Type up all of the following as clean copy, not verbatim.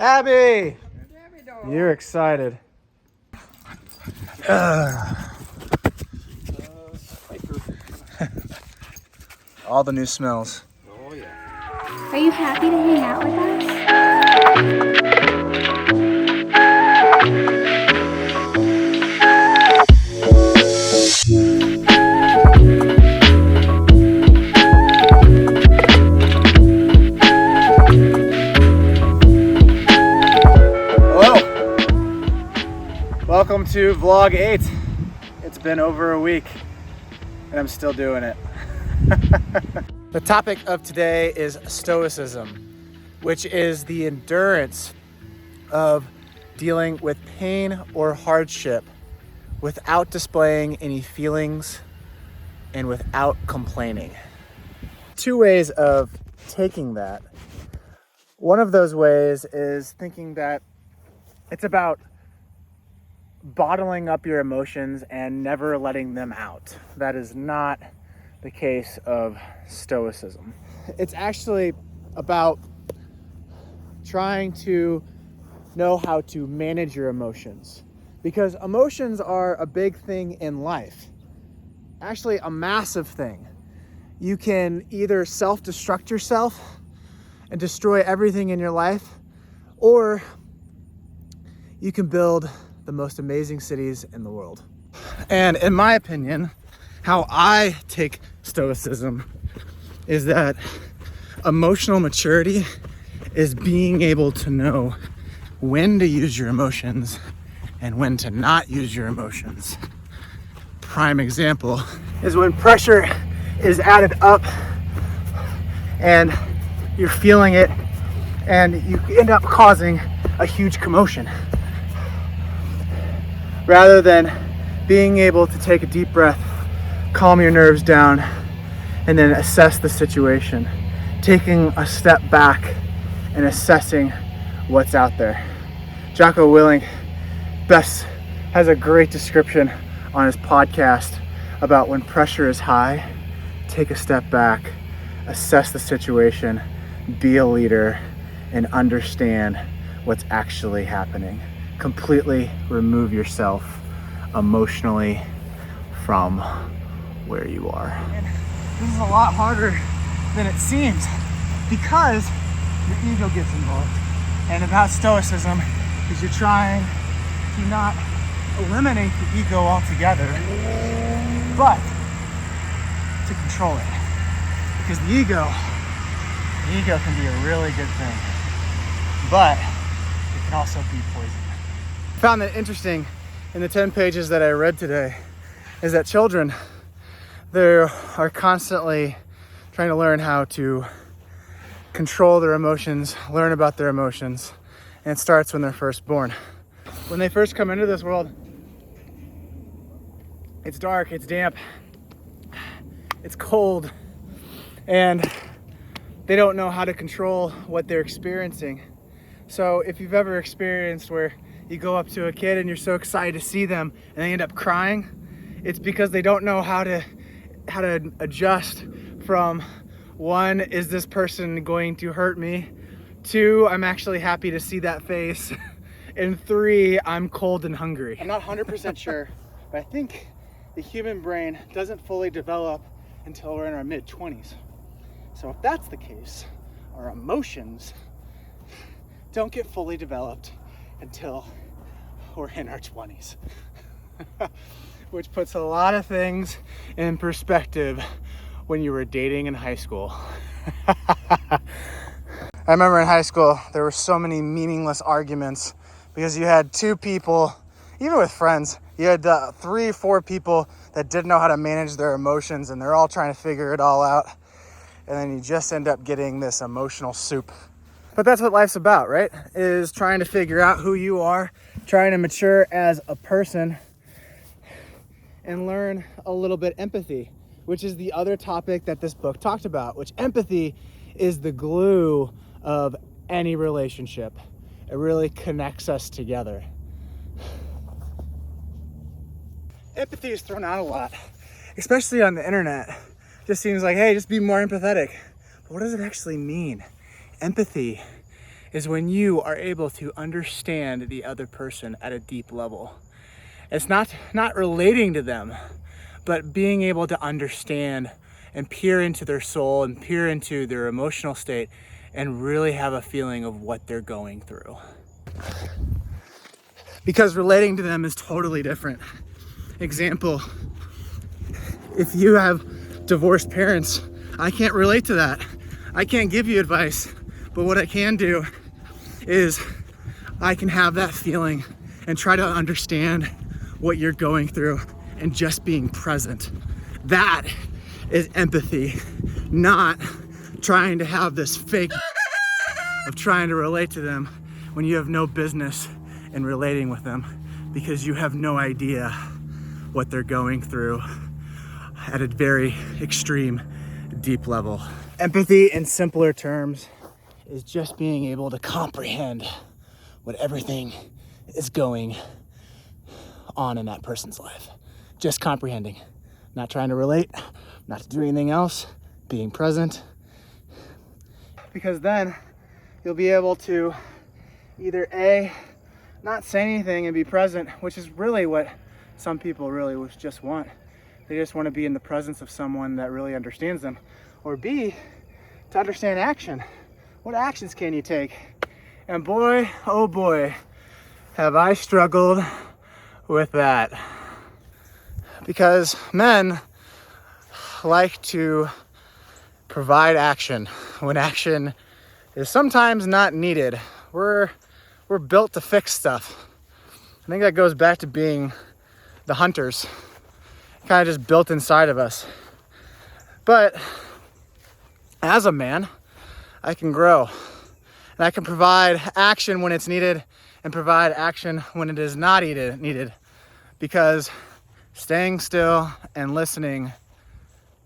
Abby! You're excited. All the new smells. Oh yeah. Are you happy to hang out with us? Hello! Welcome to vlog 8. It's been over a week and I'm still doing it. The topic of today is stoicism, which is the endurance of dealing with pain or hardship without displaying any feelings and without complaining. Two ways of taking that. One of those ways is thinking that it's about bottling up your emotions and never letting them out. That is not the case of stoicism. It's actually about trying to know how to manage your emotions, because emotions are a big thing in life, actually a massive thing. You can either self-destruct yourself and destroy everything in your life, or you can build the most amazing cities in the world. And in my opinion, how I take stoicism is that emotional maturity is being able to know when to use your emotions and when to not use your emotions. Prime example is when pressure is added up and you're feeling it and you end up causing a huge commotion. Rather than being able to take a deep breath, calm your nerves down, and then assess the situation. Taking a step back and assessing what's out there. Jocko Willink has a great description on his podcast about when pressure is high, take a step back, assess the situation, be a leader, and understand what's actually happening. Completely remove yourself emotionally from where you are. And this is a lot harder than it seems because your ego gets involved. And about stoicism is you're trying to not eliminate the ego altogether, but to control it. Because the ego can be a really good thing, but it can also be poison. I found that interesting in the 10 pages that I read today is that children, they are constantly trying to learn how to control their emotions, learn about their emotions, and it starts when they're first born. When they first come into this world, it's dark, it's damp, it's cold, and they don't know how to control what they're experiencing. So if you've ever experienced where you go up to a kid and you're so excited to see them and they end up crying, it's because they don't know how to adjust from, one, is this person going to hurt me? Two, I'm actually happy to see that face. And three, I'm cold and hungry. I'm not 100% sure, but I think the human brain doesn't fully develop until we're in our mid-20s. So if that's the case, our emotions don't get fully developed until we're in our 20s. Which puts a lot of things in perspective when you were dating in high school. I remember in high school, there were so many meaningless arguments because you had two people, even with friends, you had 3, 4 people that didn't know how to manage their emotions and they're all trying to figure it all out. And then you just end up getting this emotional soup. But that's what life's about, right? Is trying to figure out who you are, trying to mature as a person, and learn a little bit empathy, which is the other topic that this book talked about, which empathy is the glue of any relationship. It really connects us together. Empathy is thrown out a lot, especially on the internet. Just seems like, hey, just be more empathetic. But what does it actually mean? Empathy is when you are able to understand the other person at a deep level. It's not relating to them, but being able to understand and peer into their soul and peer into their emotional state and really have a feeling of what they're going through. Because relating to them is totally different. Example, if you have divorced parents, I can't relate to that. I can't give you advice, but what I can do is I can have that feeling and try to understand what you're going through and just being present. That is empathy, not trying to have this fake of trying to relate to them when you have no business in relating with them because you have no idea what they're going through at a very extreme, deep level. Empathy, in simpler terms, is just being able to comprehend what everything is going on in that person's life. Just comprehending, not trying to relate, not to do anything else, being present. Because then you'll be able to either A, not say anything and be present, which is really what some people really just want. They just want to be in the presence of someone that really understands them. Or B, to understand action. What actions can you take? And boy, oh boy, have I struggled with that. Because men like to provide action when action is sometimes not needed. We're built to fix stuff. I think that goes back to being the hunters, kind of just built inside of us. But as a man, I can grow and I can provide action when it's needed and provide action when it is not needed, because staying still and listening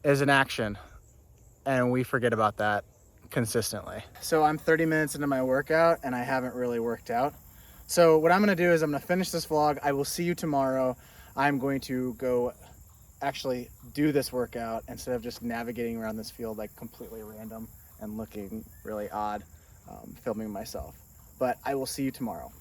is an action, and we forget about that consistently. So I'm 30 minutes into my workout and I haven't really worked out. So what I'm gonna do is I'm gonna finish this vlog. I will see you tomorrow. I'm going to go actually do this workout instead of just navigating around this field like completely random and looking really odd, filming myself. But I will see you tomorrow.